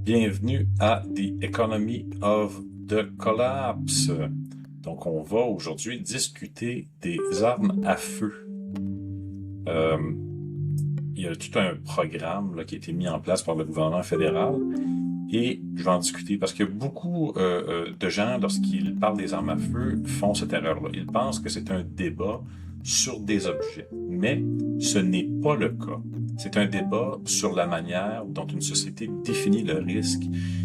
Bienvenue à The Economy of the Collapse. Donc, on va aujourd'hui discuter des armes à feu. Il y a tout un programme là, qui a été mis en place par le gouvernement fédéral et je vais en discuter parce que beaucoup de gens, lorsqu'ils parlent des armes à feu, font cette erreur-là. Ils pensent que c'est un débat sur des objets, mais ce n'est pas le cas. C'est un débat sur la manière dont une société définit le risque,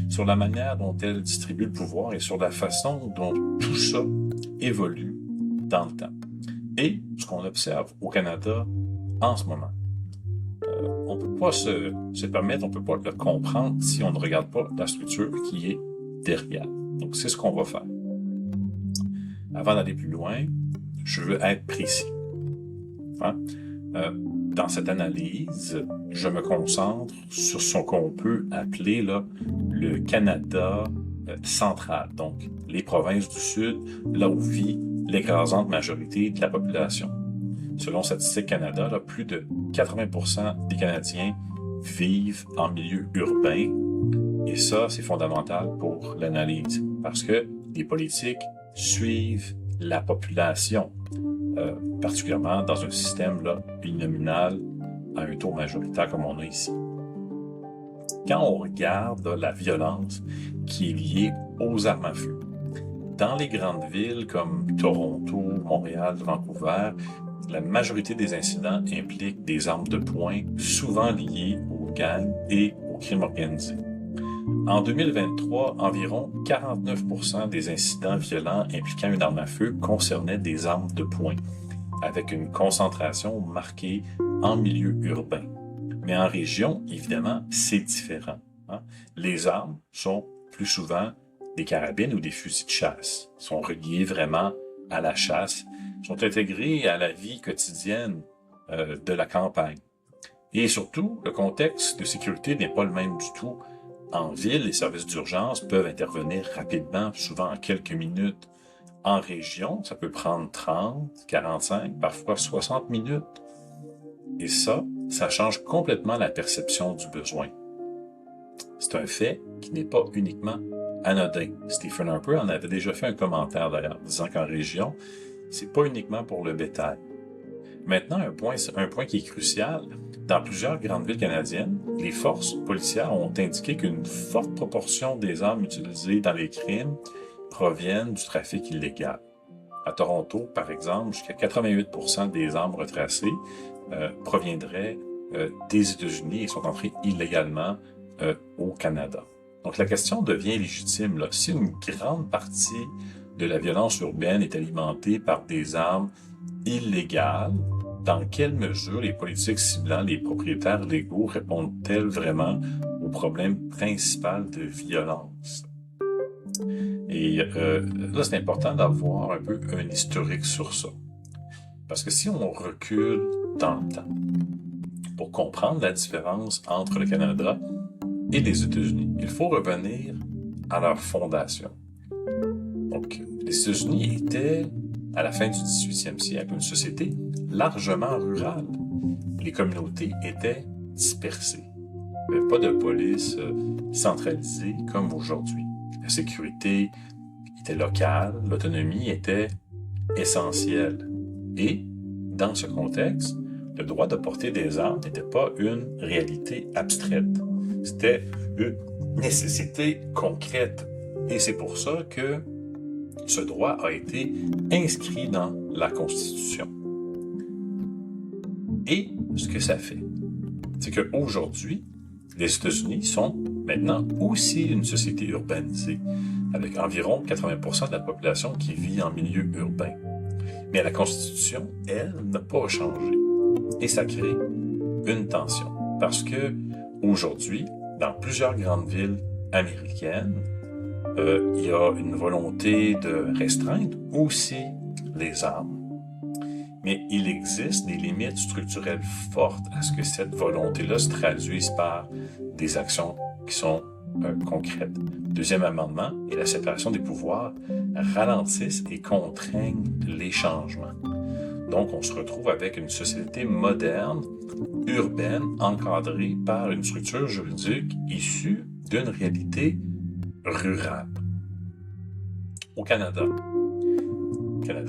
sur la manière dont elle distribue le pouvoir et sur la façon dont tout ça évolue dans le temps. Et ce qu'on observe au Canada en ce moment. On peut pas se permettre, on peut pas le comprendre si on ne regarde pas la structure qui est derrière. Donc, c'est ce qu'on va faire. Avant d'aller plus loin, je veux être précis. Dans cette analyse, je me concentre sur ce qu'on peut appeler là, le Canada central, donc les provinces du Sud, là où vit l'écrasante majorité de la population. Selon Statistique Canada, là, plus de 80% des Canadiens vivent en milieu urbain. Et ça, c'est fondamental pour l'analyse, parce que les politiques suivent la population, particulièrement dans un système là, uninominal à un taux majoritaire comme on a ici. Quand on regarde là, la violence qui est liée aux armes à feu, dans les grandes villes comme Toronto, Montréal, Vancouver, la majorité des incidents impliquent des armes de poing, souvent liées aux gangs et au crime organisé. En 2023, environ 49% des incidents violents impliquant une arme à feu concernaient des armes de poing, avec une concentration marquée en milieu urbain. Mais en région, évidemment, c'est différent. Les armes sont plus souvent des carabines ou des fusils de chasse, sont reliés vraiment à la chasse, sont intégrés à la vie quotidienne de la campagne. Et surtout, le contexte de sécurité n'est pas le même du tout. En ville, les services d'urgence peuvent intervenir rapidement, souvent en quelques minutes. En région, ça peut prendre 30, 45, parfois 60 minutes. Et ça change complètement la perception du besoin. C'est un fait qui n'est pas uniquement anodin. Stephen Harper en avait déjà fait un commentaire d'ailleurs, disant qu'en région, c'est pas uniquement pour le bétail. Maintenant, un point qui est crucial. Dans plusieurs grandes villes canadiennes, les forces policières ont indiqué qu'une forte proportion des armes utilisées dans les crimes proviennent du trafic illégal. À Toronto, par exemple, jusqu'à 88% des armes retracées proviendraient des États-Unis et sont entrées illégalement au Canada. Donc la question devient légitime. Là. Si une grande partie de la violence urbaine est alimentée par des armes illégales, dans quelle mesure les politiques ciblant les propriétaires légaux répondent-elles vraiment au problème principal de violence? Et là, c'est important d'avoir un peu un historique sur ça. Parce que si on recule dans le temps, pour comprendre la différence entre le Canada et les États-Unis, il faut revenir à leur fondation. Donc, les États-Unis étaient, à la fin du 18e siècle, une société largement rurale. Les communautés étaient dispersées. Il n'y avait pas de police centralisée comme aujourd'hui. La sécurité était locale, l'autonomie était essentielle. Et, dans ce contexte, le droit de porter des armes n'était pas une réalité abstraite. C'était une nécessité concrète. Et c'est pour ça que ce droit a été inscrit dans la Constitution. Et ce que ça fait, c'est qu'aujourd'hui, les États-Unis sont maintenant aussi une société urbanisée, avec environ 80% de la population qui vit en milieu urbain. Mais la Constitution, elle, n'a pas changé. Et ça crée une tension. Parce que aujourd'hui, dans plusieurs grandes villes américaines, il y a une volonté de restreindre aussi les armes. Mais il existe des limites structurelles fortes à ce que cette volonté-là se traduise par des actions qui sont concrètes. Deuxième amendement et la séparation des pouvoirs ralentissent et contraignent les changements. Donc, on se retrouve avec une société moderne, urbaine, encadrée par une structure juridique issue d'une réalité rurale. Au Canada,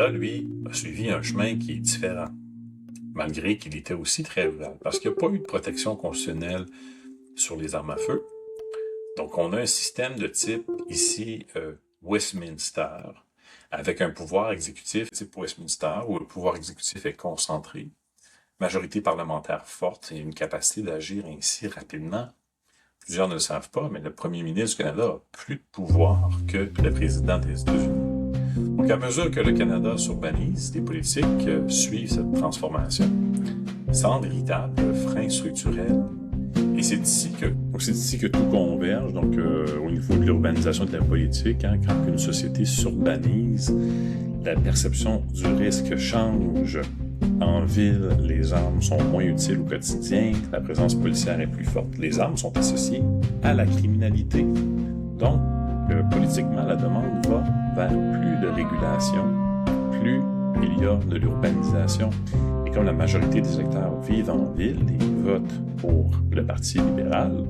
lui, a suivi un chemin qui est différent, malgré qu'il était aussi très rural, parce qu'il n'y a pas eu de protection constitutionnelle sur les armes à feu. Donc, on a un système de type, ici, Westminster, avec un pouvoir exécutif type Westminster, où le pouvoir exécutif est concentré, majorité parlementaire forte et une capacité d'agir ainsi rapidement. Plusieurs ne le savent pas, mais le premier ministre du Canada a plus de pouvoir que le président des États-Unis. Donc, à mesure que le Canada s'urbanise, les politiques suivent cette transformation sans véritable frein structurel. Et c'est ici que tout converge, donc au niveau de l'urbanisation de la politique, quand une société s'urbanise, la perception du risque change. En ville, les armes sont moins utiles au quotidien, la présence policière est plus forte. Les armes sont associées à la criminalité. Donc, politiquement, la demande va vers plus de régulation, plus il y a de l'urbanisation. Et comme la majorité des électeurs vivent en ville et votent pour le Parti libéral,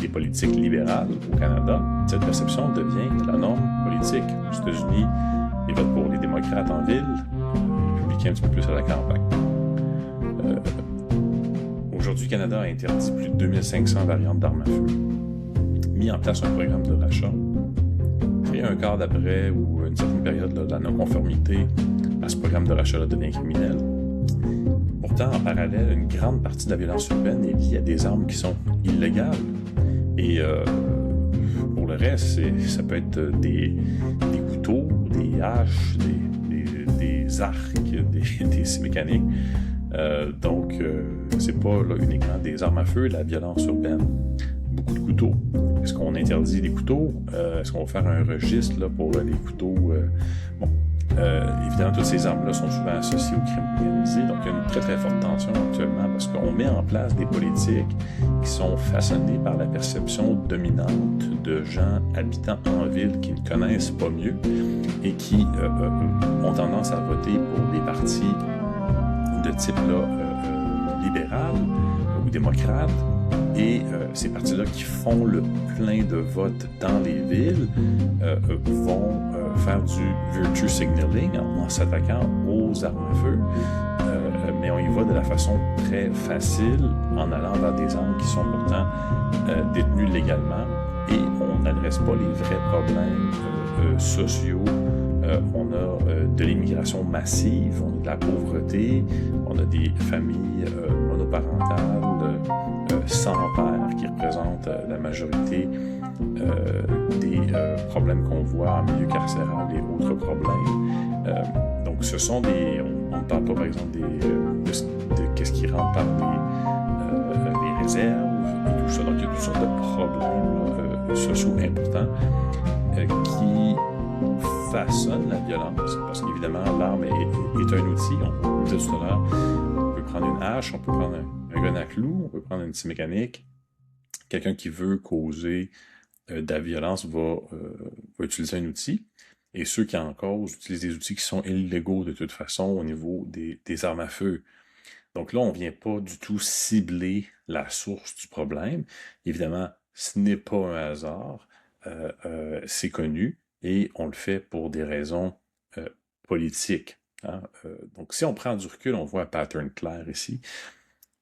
les politiques libérales au Canada, cette perception devient la norme politique. Aux États-Unis, ils votent pour les démocrates en ville, les républicains un petit peu plus à la campagne. Aujourd'hui, le Canada a interdit plus de 2500 variantes d'armes à feu, mis en place un programme de rachat, créé un cadre d'après ou une certaine période là, de la non-conformité à ce programme de rachat-là devient criminel. Pourtant, en parallèle, une grande partie de la violence urbaine est liée à des armes qui sont illégales. Et pour le reste, ça peut être des couteaux, des haches, des arcs, des scies mécaniques. Donc, c'est pas là, uniquement des armes à feu, la violence urbaine. Beaucoup de couteaux. Est-ce qu'on interdit les couteaux? Est-ce qu'on va faire un registre là, pour les couteaux? Évidemment, toutes ces armes-là sont souvent associées au crime organisé, donc il y a une très très forte tension actuellement parce qu'on met en place des politiques qui sont façonnées par la perception dominante de gens habitant en ville qui ne connaissent pas mieux et qui ont tendance à voter pour des partis de type libéral ou démocrate. Et ces partis-là qui font le plein de votes dans les villes vont faire du virtue signaling en s'attaquant aux armes à feu, mais on y va de la façon très facile en allant vers des armes qui sont pourtant détenues légalement et on n'adresse pas les vrais problèmes sociaux. On a de l'immigration massive, on a de la pauvreté, on a des familles monoparentales sans père qui représentent la majorité des problèmes qu'on voit en milieu carcéral et autres problèmes. Donc ce sont des... On ne parle pas par exemple de qu'est-ce qui rentre par les réserves et tout ça. Donc il y a toutes sortes de problèmes sociaux importants qui façonnent la violence, parce qu'évidemment l'arme est un outil, on le disait tout à l'heure, on peut prendre une hache, on peut prendre un gun à clous, on peut prendre une scie mécanique. Quelqu'un qui veut causer de la violence va utiliser un outil, et ceux qui en causent utilisent des outils qui sont illégaux de toute façon au niveau des armes à feu. Donc là, on ne vient pas du tout cibler la source du problème. Évidemment, ce n'est pas un hasard, c'est connu, et on le fait pour des raisons politiques. Donc si on prend du recul, on voit un pattern clair ici.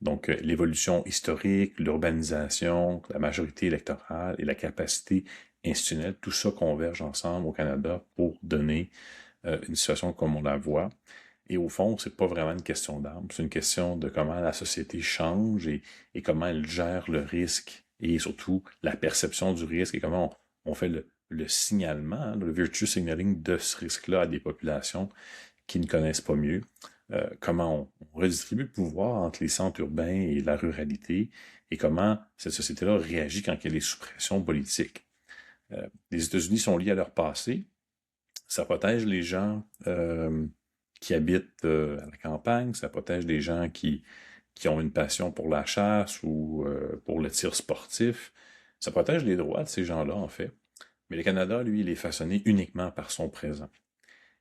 Donc l'évolution historique, l'urbanisation, la majorité électorale et la capacité institutionnelle, tout ça converge ensemble au Canada pour donner une situation comme on la voit. Et au fond, c'est pas vraiment une question d'armes, c'est une question de comment la société change et comment elle gère le risque et surtout la perception du risque et comment on fait le signalement, le virtue signaling de ce risque-là à des populations qui ne connaissent pas mieux. Comment on redistribue le pouvoir entre les centres urbains et la ruralité et comment cette société-là réagit quand il y a des suppressions politiques. Les États-Unis sont liés à leur passé. Ça protège les gens qui habitent à la campagne, ça protège les gens qui ont une passion pour la chasse ou pour le tir sportif. Ça protège les droits de ces gens-là, en fait. Mais le Canada, lui, il est façonné uniquement par son présent.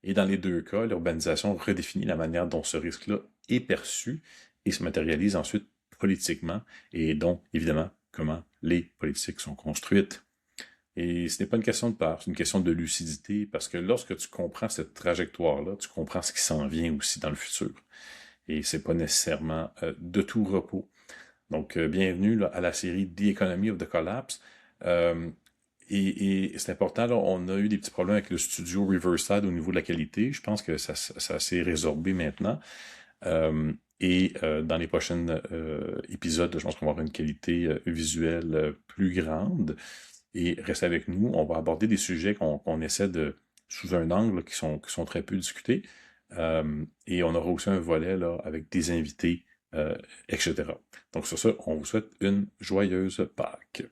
Et dans les deux cas, l'urbanisation redéfinit la manière dont ce risque-là est perçu et se matérialise ensuite politiquement et donc, évidemment, comment les politiques sont construites. Et ce n'est pas une question de peur, c'est une question de lucidité, parce que lorsque tu comprends cette trajectoire-là, tu comprends ce qui s'en vient aussi dans le futur. Et c'est pas nécessairement de tout repos. Donc, bienvenue là, à la série The Economy of the Collapse. Et c'est important, là, on a eu des petits problèmes avec le studio Riverside au niveau de la qualité. Je pense que ça s'est résorbé maintenant. Dans les prochains épisodes, je pense qu'on va avoir une qualité visuelle plus grande. Et reste avec nous, on va aborder des sujets qu'on essaie de, sous un angle qui sont très peu discutés. Et on aura aussi un volet là, avec des invités, etc. Donc sur ça, on vous souhaite une joyeuse Pâques.